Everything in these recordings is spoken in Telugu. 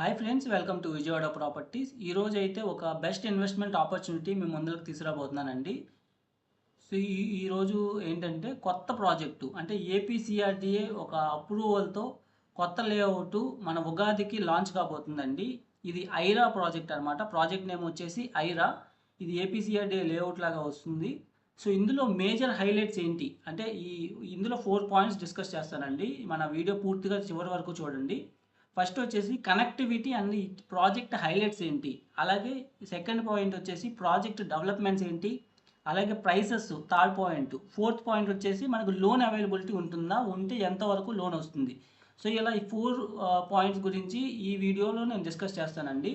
Hi friends, welcome to Vijayawada properties. ఈరోజు అయితే ఒక బెస్ట్ ఇన్వెస్ట్మెంట్ ఆపర్చునిటీ మీ ముందుకు తీసుకురాబోతున్నానండి. సో ఈరోజు ఏంటంటే కొత్త ప్రాజెక్టు అంటే ఏపీసీఆర్డీఏ ఒక అప్రూవల్తో కొత్త లేఅవుట్ మన ఉగాదికి లాంచ్ కాబోతుందండి. ఇది ఐరా ప్రాజెక్ట్ అనమాట. ప్రాజెక్ట్ నేమ్ వచ్చేసి ఐరా. ఇది ఏపీసీఆర్డీఏ లేఅవుట్ లాగా వస్తుంది. సో ఇందులో మేజర్ హైలైట్స్ ఏంటి అంటే ఇందులో 4 పాయింట్స్ డిస్కస్ చేస్తానండి. మన వీడియో పూర్తిగా చివరి వరకు చూడండి. ఫస్ట్ వచ్చేసి కనెక్టివిటీ అండ్ ఈ ప్రాజెక్ట్ హైలైట్స్ ఏంటి, అలాగే సెకండ్ పాయింట్ వచ్చేసి ప్రాజెక్ట్ డెవలప్మెంట్స్ ఏంటి, అలాగే prices third point, fourth point వచ్చేసి మనకు లోన్ అవైలబిలిటీ ఉంటుందా, ఉంటే ఎంతవరకు లోన్ వస్తుంది. సో ఇలా ఈ 4 పాయింట్స్ గురించి ఈ వీడియోలో నేను డిస్కస్ చేస్తానండి.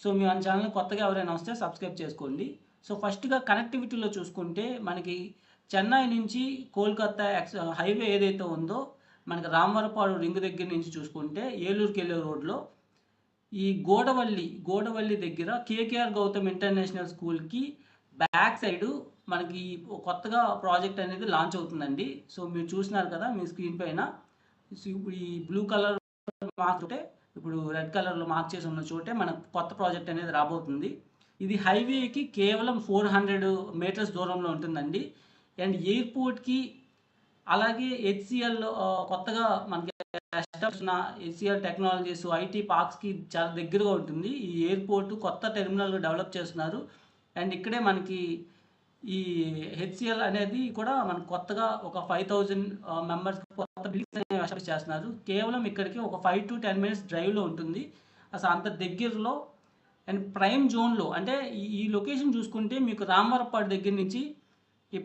సో మీ మన ఛానల్ కొత్తగా ఎవరైనా వస్తే సబ్స్క్రైబ్ చేసుకోండి. సో ఫస్ట్గా కనెక్టివిటీలో చూసుకుంటే మనకి చెన్నై నుంచి కోల్కతా హైవే ఏదైతే ఉందో మనకి రామవరపాడు రింగ్ దగ్గర నుంచి చూసుకుంటే ఏలూరుకి వెళ్ళే రోడ్లో ఈ గోడవల్లి దగ్గర కేకేఆర్ గౌతమ్ ఇంటర్నేషనల్ స్కూల్కి బ్యాక్ సైడ్ మనకి కొత్తగా ప్రాజెక్ట్ అనేది లాంచ్ అవుతుందండి. సో మీరు చూసినారు కదా మీ స్క్రీన్ పైన. ఇప్పుడు ఈ బ్లూ కలర్ మార్క్ చోటే, ఇప్పుడు రెడ్ కలర్లో మార్క్ చేసి ఉన్న చోటే మన కొత్త ప్రాజెక్ట్ అనేది రాబోతుంది. ఇది హైవేకి కేవలం 400 మీటర్స్ దూరంలో ఉంటుందండి. అండ్ ఎయిర్పోర్ట్కి అలాగే హెచ్సిఎల్ కొత్తగా మనకి ఎస్టాబ్లిష్ హెచ్సిఎల్ టెక్నాలజీస్ ఐటీ పార్క్స్కి చాలా దగ్గరగా ఉంటుంది. ఈ ఎయిర్పోర్ట్ కొత్త టెర్మినల్ డెవలప్ చేస్తున్నారు. అండ్ ఇక్కడే మనకి ఈ హెచ్సిఎల్ అనేది కూడా మనకు కొత్తగా ఒక 5000 మెంబర్స్ కొత్త బిల్డింగ్స్ అనేవి ఎస్టాబ్లిష్ చేస్తున్నారు. కేవలం ఇక్కడికి ఒక 5 to 10 minutes డ్రైవ్లో ఉంటుంది. అసలు అంత దగ్గరలో అండ్ ప్రైమ్ జోన్లో అంటే ఈ లొకేషన్ చూసుకుంటే మీకు రామవరపాడు దగ్గర నుంచి ఈ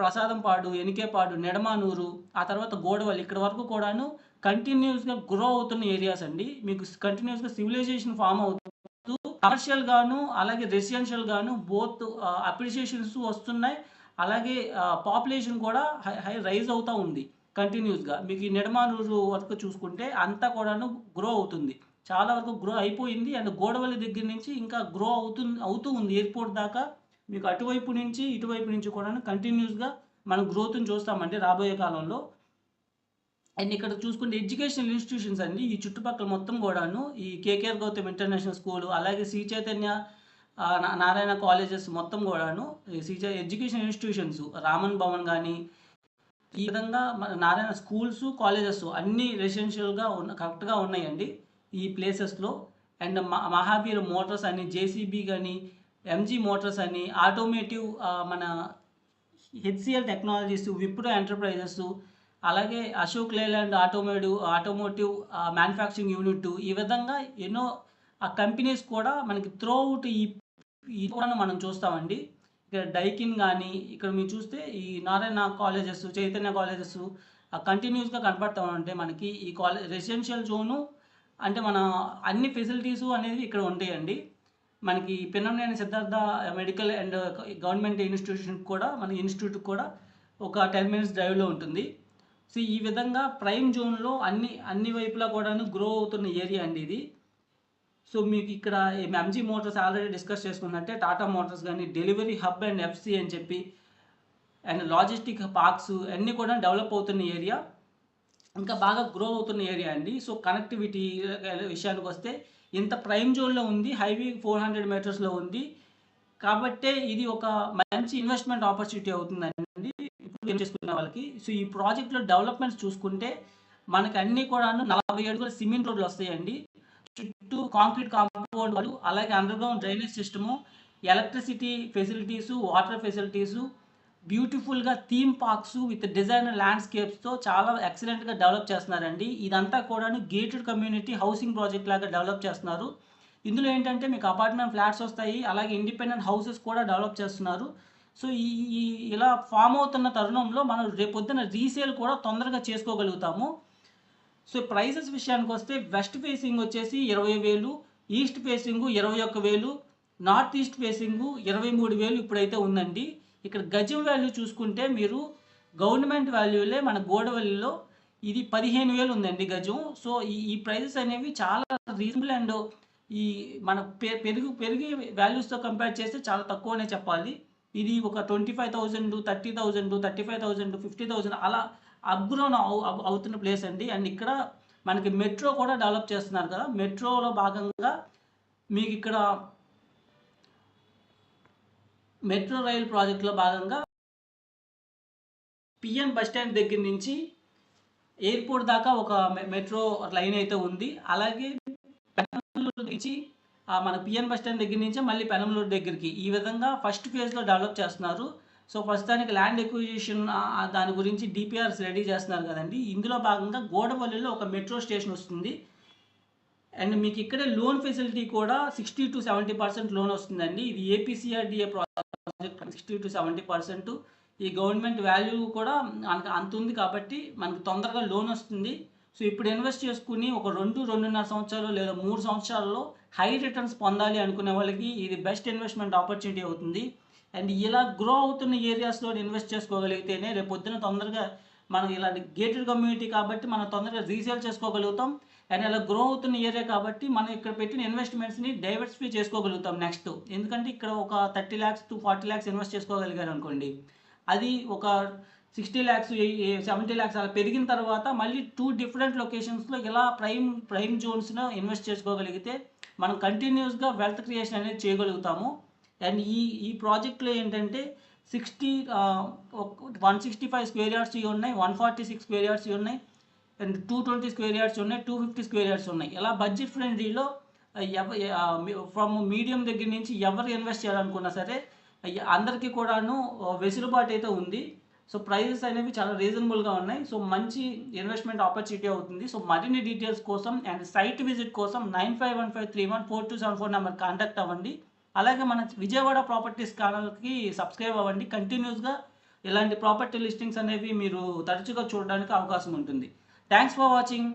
ప్రసాదంపాడు, ఎనికేపాడు, నెడమానూరు, ఆ తర్వాత గోడవల్లి ఇక్కడ వరకు కూడాను కంటిన్యూస్గా గ్రో అవుతున్న ఏరియాస్ అండి. మీకు కంటిన్యూస్గా సివిలైజేషన్ ఫామ్ అవుతూ కమర్షియల్ గాను అలాగే రెసిడెన్షియల్ గాను బోత్ అప్రిషియేషన్స్ వస్తున్నాయి. అలాగే పాపులేషన్ కూడా హై రైజ్ అవుతూ ఉంది కంటిన్యూస్గా. మీకు ఈ నెడమానూరు వరకు చూసుకుంటే అంతా కూడాను గ్రో అవుతుంది. చాలా వరకు గ్రో అయిపోయింది. అండ్ గోడవల్లి దగ్గర నుంచి ఇంకా గ్రో అవుతూ ఉంది ఎయిర్పోర్ట్ దాకా. మీకు అటువైపు నుంచి ఇటువైపు నుంచి కూడా కంటిన్యూస్గా మనం గ్రోత్ని చూస్తామండి రాబోయే కాలంలో. అండ్ ఇక్కడ చూసుకుంటే ఎడ్యుకేషనల్ ఇన్స్టిట్యూషన్స్ అండి. ఈ చుట్టుపక్కల మొత్తం కూడాను ఈ కేకేఆర్ గౌతమ్ ఇంటర్నేషనల్ స్కూల్, అలాగే శ్రీ చైతన్య నారాయణ కాలేజెస్ మొత్తం కూడాను ఎడ్యుకేషన్ ఇన్స్టిట్యూషన్స్, రామన్ భవన్ కానీ ఈ విధంగా నారాయణ స్కూల్స్, కాలేజెస్ అన్నీ రెసిడెన్షియల్గా కరెక్ట్గా ఉన్నాయండి ఈ ప్లేసెస్లో. అండ్ మహావీర్ మోటార్స్ అని, జేసీబీ కానీ, ఎంజీ మోటార్స్ అని, ఆటోమేటివ్ మన హెచ్సిఎల్ టెక్నాలజీస్, విప్రో ఎంటర్ప్రైజెస్, అలాగే Ashok Leyland automotive manufacturing unit, ఈ విధంగా ఎన్నో కంపెనీస్ కూడా మనకి త్రూ అవుట్ ఈ కూడా మనం చూస్తామండి. ఇక్కడ డైకిన్ కానీ ఇక్కడ మీరు చూస్తే ఈ నారాయణ కాలేజెస్, చైతన్య కాలేజెస్ కంటిన్యూస్గా కనపడతా ఉంటే మనకి ఈ రెసిడెన్షియల్ జోను అంటే మన అన్ని ఫెసిలిటీసు అనేది ఇక్కడ ఉంటాయండి. మనకి Pinnamaneni Siddhartha medical and government institute కూడా ఒక 10 minutes డ్రైవ్లో ఉంటుంది. సో ఈ విధంగా ప్రైమ్ జోన్లో అన్ని వైపులా కూడాను గ్రో అవుతున్న ఏరియా అండి ఇది. సో మీకు ఇక్కడ ఎంజీ మోటార్స్ ఆల్రెడీ డిస్కస్ చేసుకున్నట్టే టాటా మోటార్స్ కానీ, డెలివరీ హబ్ అండ్ ఎఫ్సి అని చెప్పి, అండ్ లాజిస్టిక్ పార్క్స్ అన్నీ కూడా డెవలప్ అవుతున్న ఏరియా, ఇంకా బాగా గ్రో అవుతున్న ఏరియా అండి. సో కనెక్టివిటీ విషయానికి వస్తే ఇంత ప్రైమ్ జోన్లో ఉంది, హైవే 400 మీటర్స్లో ఉంది కాబట్టే ఇది ఒక మంచి ఇన్వెస్ట్మెంట్ ఆపర్చునిటీ అవుతుందండి ఇప్పుడు చేసుకున్న వాళ్ళకి. సో ఈ ప్రాజెక్ట్లో డెవలప్మెంట్స్ చూసుకుంటే మనకి అన్నీ కూడాను 40 అడుగుల సిమెంట్ రోడ్లు వస్తాయండి. చుట్టూ కాంక్రీట్ కాంపౌండ్ వాళ్ళు, అలాగే underground drainage system, electricity facilities, water facilities, బ్యూటిఫుల్గా థీమ్ పార్క్స్ విత్ డిజైనర్ ల్యాండ్స్కేప్స్తో చాలా ఎక్సలెంట్గా డెవలప్ చేస్తున్నారండి. ఇదంతా కూడాను గేటెడ్ కమ్యూనిటీ హౌసింగ్ ప్రాజెక్ట్ లాగా డెవలప్ చేస్తున్నారు. ఇందులో ఏంటంటే మీకు అపార్ట్మెంట్ ఫ్లాట్స్ వస్తాయి, అలాగే ఇండిపెండెంట్ హౌసెస్ కూడా డెవలప్ చేస్తున్నారు. సో ఈ ఇలా ఫామ్ అవుతున్న తరుణంలో మనం రేపొద్దున రీసేల్ కూడా తొందరగా చేసుకోగలుగుతాము. సో ప్రైసెస్ విషయానికి వస్తే వెస్ట్ ఫేసింగ్ వచ్చేసి 20,000, east facing 21,000, north east facing 23,000 ఇప్పుడైతే ఉందండి. ఇక్కడ గజం వాల్యూ చూసుకుంటే మీరు గవర్నమెంట్ వాల్యూలే మన గోడవల్లిలో ఇది 15,000 ఉందండి గజం. సో ఈ ప్రైజెస్ అనేవి చాలా రీజనబుల్ అండ్ ఈ మన పెరిగి వాల్యూస్తో కంపేర్ చేస్తే చాలా తక్కువనే చెప్పాలి. ఇది ఒక 25,000, 30,000, 35,000, 50,000 అలా అప్గ్రోన్ అవుతున్న ప్లేస్ అండి. అండ్ ఇక్కడ మనకి మెట్రో కూడా డెవలప్ చేస్తున్నారు కదా, మెట్రోలో భాగంగా మీకు ఇక్కడ మెట్రో రైల్ ప్రాజెక్టులో భాగంగా పిఎన్ బస్ స్టాండ్ దగ్గర నుంచి ఎయిర్పోర్ట్ దాకా ఒక మెట్రో లైన్ అయితే ఉంది. అలాగే పెనమలూరు నుంచి మన పిఎన్ బస్ స్టాండ్ దగ్గర నుంచే మళ్ళీ పెనమలూరు దగ్గరికి ఈ విధంగా ఫస్ట్ ఫేజ్లో డెవలప్ చేస్తున్నారు. సో ప్రస్తుతానికి ల్యాండ్ ఎక్విజిషన్ దాని గురించి డిపిఆర్స్ రెడీ చేస్తున్నారు కదండి. ఇందులో భాగంగా గోడపల్లిలో ఒక మెట్రో స్టేషన్ వస్తుంది. అండ్ మీకు ఇక్కడే లోన్ ఫెసిలిటీ కూడా 60 to 70% లోన్ వస్తుందండి. ఇది ఏపీసీఆర్డీఏ ప్రాజెక్ట్ 60 to 70%. ఈ గవర్నమెంట్ వాల్యూ కూడా అంత ఉంది కాబట్టి మనకి తొందరగా లోన్ వస్తుంది. సో ఇప్పుడు ఇన్వెస్ట్ చేసుకుని ఒక 2-2.5 సంవత్సరాలు లేదా 3 సంవత్సరాల్లో హై రిటర్న్స్ పొందాలి అనుకునే వాళ్ళకి ఇది బెస్ట్ ఇన్వెస్ట్మెంట్ ఆపర్చునిటీ అవుతుంది. అండ్ ఇలా గ్రో అవుతున్న ఏరియాస్లో ఇన్వెస్ట్ చేసుకోగలిగితేనే రేపు పొద్దున తొందరగా మనం ఇలాంటి గేటెడ్ కమ్యూనిటీ కాబట్టి మనం తొందరగా రీసేల్ చేసుకోగలుగుతాం. అండ్ అలా గ్రో అవుతున్న ఏరియా కాబట్టి మనం ఇక్కడ పెట్టిన ఇన్వెస్ట్మెంట్స్ని డైవర్సిఫై చేసుకోగలుగుతాం నెక్స్ట్. ఎందుకంటే ఇక్కడ ఒక 30 lakhs to 40 lakhs ఇన్వెస్ట్ చేసుకోగలిగారు అనుకోండి, అది ఒక 60 lakhs 70 lakhs అలా పెరిగిన తర్వాత మళ్ళీ 2 డిఫరెంట్ లొకేషన్స్లో ఇలా ప్రైమ్ జోన్స్లో ఇన్వెస్ట్ చేసుకోగలిగితే మనం కంటిన్యూస్గా వెల్త్ క్రియేషన్ అనేది చేయగలుగుతాము. అండ్ ఈ ప్రాజెక్ట్లో ఏంటంటే 165 స్క్వేర్ యార్డ్స్ ఉన్నాయి, 146 స్క్వేర్ యార్డ్స్ ఉన్నాయి, అండ్ 220 స్క్వేర్ యార్డ్స్ ఉన్నాయి, 250 స్క్వేర్ యార్డ్స్ ఉన్నాయి. ఇలా బడ్జెట్ ఫ్రెండ్లీలో ఫ్రమ్ మీడియం దగ్గర నుంచి ఎవరు ఇన్వెస్ట్ చేయాలనుకున్నా సరే అందరికీ కూడాను వెసులుబాటు అయితే ఉంది. సో ప్రైజెస్ అనేవి చాలా రీజనబుల్గా ఉన్నాయి. సో మంచి ఇన్వెస్ట్మెంట్ ఆపర్చునిటీ అవుతుంది. సో మరిన్ని డీటెయిల్స్ కోసం అండ్ సైట్ విజిట్ కోసం 9515314274 నెంబర్ కాంటాక్ట్ అవ్వండి. అలాగే మన విజయవాడ ప్రాపర్టీస్ ఛానల్కి సబ్స్క్రైబ్ అవ్వండి. కంటిన్యూస్గా ఇలాంటి ప్రాపర్టీ లిస్టింగ్స్ అనేవి మీరు తరచుగా చూడడానికి అవకాశం ఉంటుంది. Thanks for watching.